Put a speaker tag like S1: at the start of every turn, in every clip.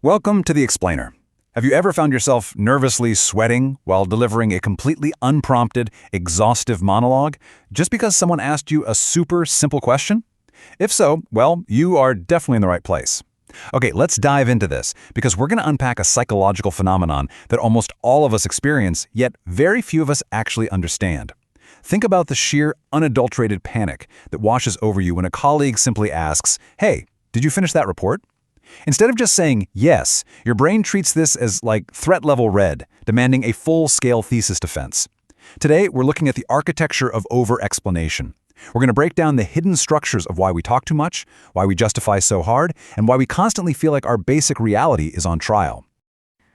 S1: Welcome to The Explainer. Have you ever found yourself nervously sweating while delivering a completely unprompted, exhaustive monologue just because someone asked you a super simple question? If so, well, you are definitely in the right place. Okay, let's dive into this because we're going to unpack a psychological phenomenon that almost all of us experience, yet very few of us actually understand. Think about the sheer, unadulterated panic that washes over you when a colleague simply asks, "Hey, did you finish that report?" Instead of just saying yes, your brain treats this as like threat level red, demanding a full-scale thesis defense. Today, we're looking at the architecture of over-explanation. We're going to break down the hidden structures of why we talk too much, why we justify so hard, and why we constantly feel like our basic reality is on trial.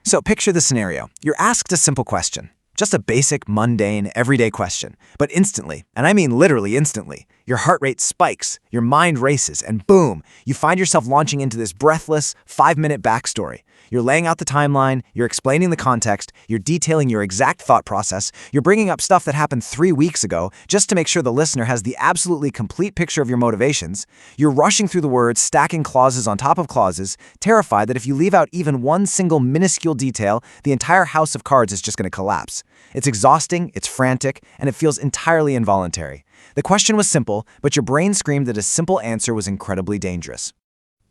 S2: So picture the scenario. You're asked a simple question. Just a basic, mundane, everyday question. But instantly, and I mean literally instantly, your heart rate spikes, your mind races, and boom, you find yourself launching into this breathless, 5-minute backstory. You're laying out the timeline, you're explaining the context, you're detailing your exact thought process, you're bringing up stuff that happened 3 weeks ago just to make sure the listener has the absolutely complete picture of your motivations. You're rushing through the words, stacking clauses on top of clauses, terrified that if you leave out even one single minuscule detail, the entire house of cards is just going to collapse. It's exhausting, it's frantic, and it feels entirely involuntary. The question was simple, but your brain screamed that a simple answer was incredibly dangerous.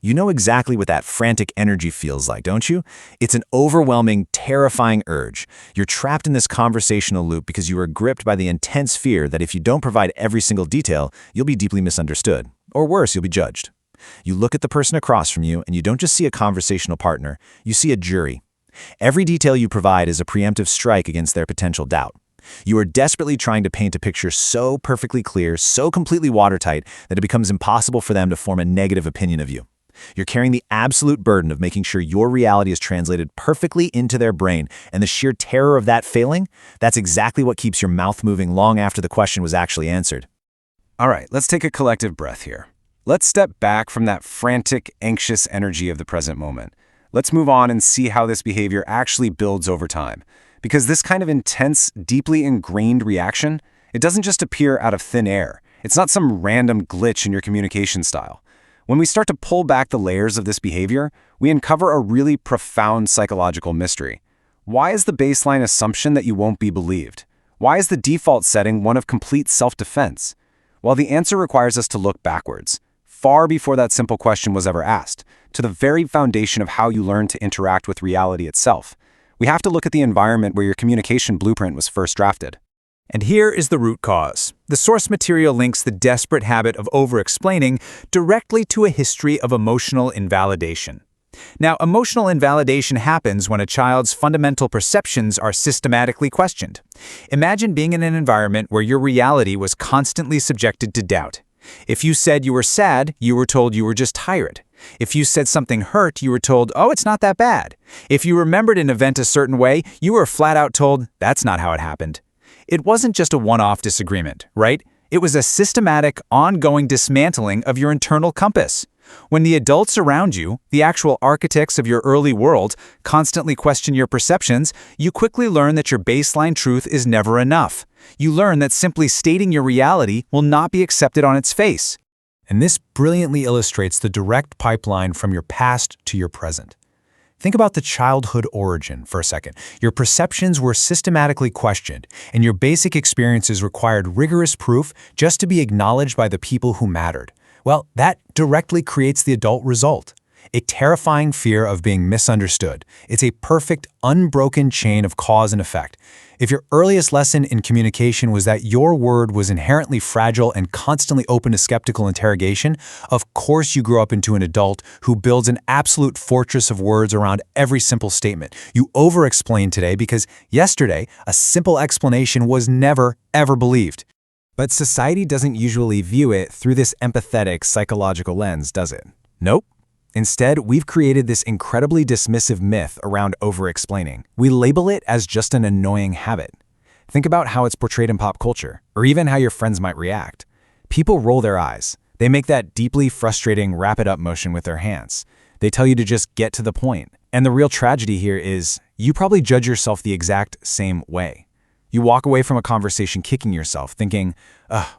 S2: You know exactly what that frantic energy feels like, don't you? It's an overwhelming, terrifying urge. You're trapped in this conversational loop because you are gripped by the intense fear that if you don't provide every single detail, you'll be deeply misunderstood. Or worse, you'll be judged. You look at the person across from you, and you don't just see a conversational partner, you see a jury. Every detail you provide is a preemptive strike against their potential doubt. You are desperately trying to paint a picture so perfectly clear, so completely watertight, that it becomes impossible for them to form a negative opinion of you. You're carrying the absolute burden of making sure your reality is translated perfectly into their brain, and the sheer terror of that failing, that's exactly what keeps your mouth moving long after the question was actually answered.
S1: All right, let's take a collective breath here. Let's step back from that frantic, anxious energy of the present moment. Let's move on and see how this behavior actually builds over time. Because this kind of intense, deeply ingrained reaction, it doesn't just appear out of thin air. It's not some random glitch in your communication style. When we start to pull back the layers of this behavior, we uncover a really profound psychological mystery. Why is the baseline assumption that you won't be believed? Why is the default setting one of complete self-defense? Well, the answer requires us to look backwards, far before that simple question was ever asked, to the very foundation of how you learn to interact with reality itself. We have to look at the environment where your communication blueprint was first drafted.
S3: And here is the root cause. The source material links the desperate habit of over-explaining directly to a history of emotional invalidation. Now, emotional invalidation happens when a child's fundamental perceptions are systematically questioned. Imagine being in an environment where your reality was constantly subjected to doubt. If you said you were sad, you were told you were just tired. If you said something hurt, you were told, "Oh, it's not that bad." If you remembered an event a certain way, you were flat out told, "That's not how it happened." It wasn't just a one-off disagreement, right? It was a systematic, ongoing dismantling of your internal compass. When the adults around you, the actual architects of your early world, constantly question your perceptions, you quickly learn that your baseline truth is never enough. You learn that simply stating your reality will not be accepted on its face. And this brilliantly illustrates the direct pipeline from your past to your present. Think about the childhood origin for a second. Your perceptions were systematically questioned, and your basic experiences required rigorous proof just to be acknowledged by the people who mattered. Well, that directly creates the adult result. A terrifying fear of being misunderstood. It's a perfect, unbroken chain of cause and effect. If your earliest lesson in communication was that your word was inherently fragile and constantly open to skeptical interrogation, of course you grow up into an adult who builds an absolute fortress of words around every simple statement. You over-explain today because yesterday, a simple explanation was never, ever believed. But society doesn't usually view it through this empathetic, psychological lens, does it? Nope. Instead, we've created this incredibly dismissive myth around over-explaining. We label it as just an annoying habit. Think about how it's portrayed in pop culture, or even how your friends might react. People roll their eyes. They make that deeply frustrating wrap-it-up motion with their hands. They tell you to just get to the point. And the real tragedy here is, you probably judge yourself the exact same way. You walk away from a conversation kicking yourself, thinking,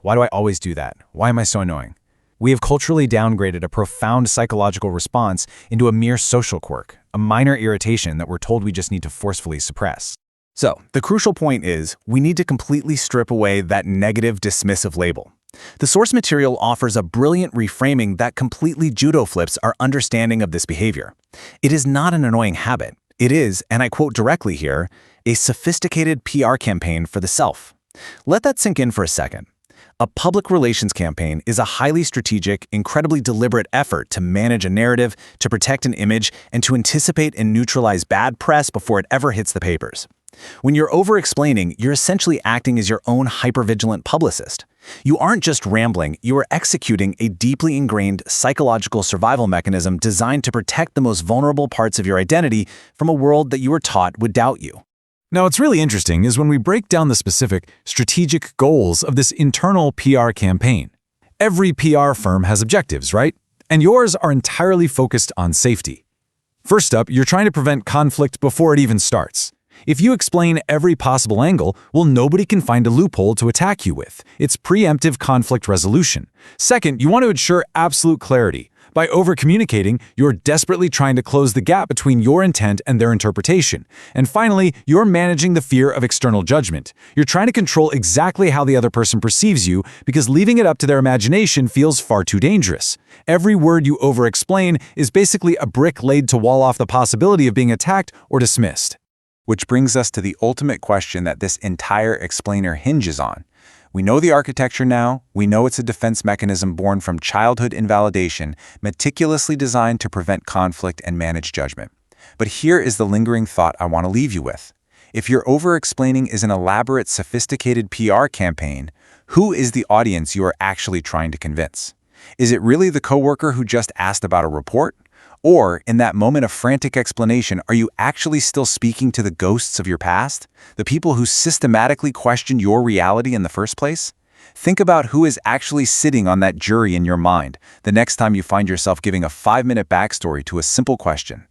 S3: why do I always do that? Why am I so annoying?
S1: We have culturally downgraded a profound psychological response into a mere social quirk, a minor irritation that we're told we just need to forcefully suppress. So, the crucial point is, we need to completely strip away that negative, dismissive label. The source material offers a brilliant reframing that completely judo flips our understanding of this behavior. It is not an annoying habit. It is, and I quote directly here, a sophisticated PR campaign for the self. Let that sink in for a second. A public relations campaign is a highly strategic, incredibly deliberate effort to manage a narrative, to protect an image, and to anticipate and neutralize bad press before it ever hits the papers. When you're over-explaining, you're essentially acting as your own hypervigilant publicist. You aren't just rambling, you are executing a deeply ingrained psychological survival mechanism designed to protect the most vulnerable parts of your identity from a world that you were taught would doubt you. Now, what's really interesting is when we break down the specific strategic goals of this internal PR campaign. Every PR firm has objectives, right? And yours are entirely focused on safety. First up, you're trying to prevent conflict before it even starts. If you explain every possible angle, well, nobody can find a loophole to attack you with. It's preemptive conflict resolution. Second, you want to ensure absolute clarity. By over-communicating, you're desperately trying to close the gap between your intent and their interpretation. And finally, you're managing the fear of external judgment. You're trying to control exactly how the other person perceives you because leaving it up to their imagination feels far too dangerous. Every word you over-explain is basically a brick laid to wall off the possibility of being attacked or dismissed. Which brings us to the ultimate question that this entire explainer hinges on. We know the architecture now, we know it's a defense mechanism born from childhood invalidation, meticulously designed to prevent conflict and manage judgment. But here is the lingering thought I want to leave you with. If your over-explaining is an elaborate, sophisticated PR campaign, who is the audience you are actually trying to convince? Is it really the coworker who just asked about a report? Or, in that moment of frantic explanation, are you actually still speaking to the ghosts of your past? The people who systematically questioned your reality in the first place? Think about who is actually sitting on that jury in your mind the next time you find yourself giving a 5-minute backstory to a simple question.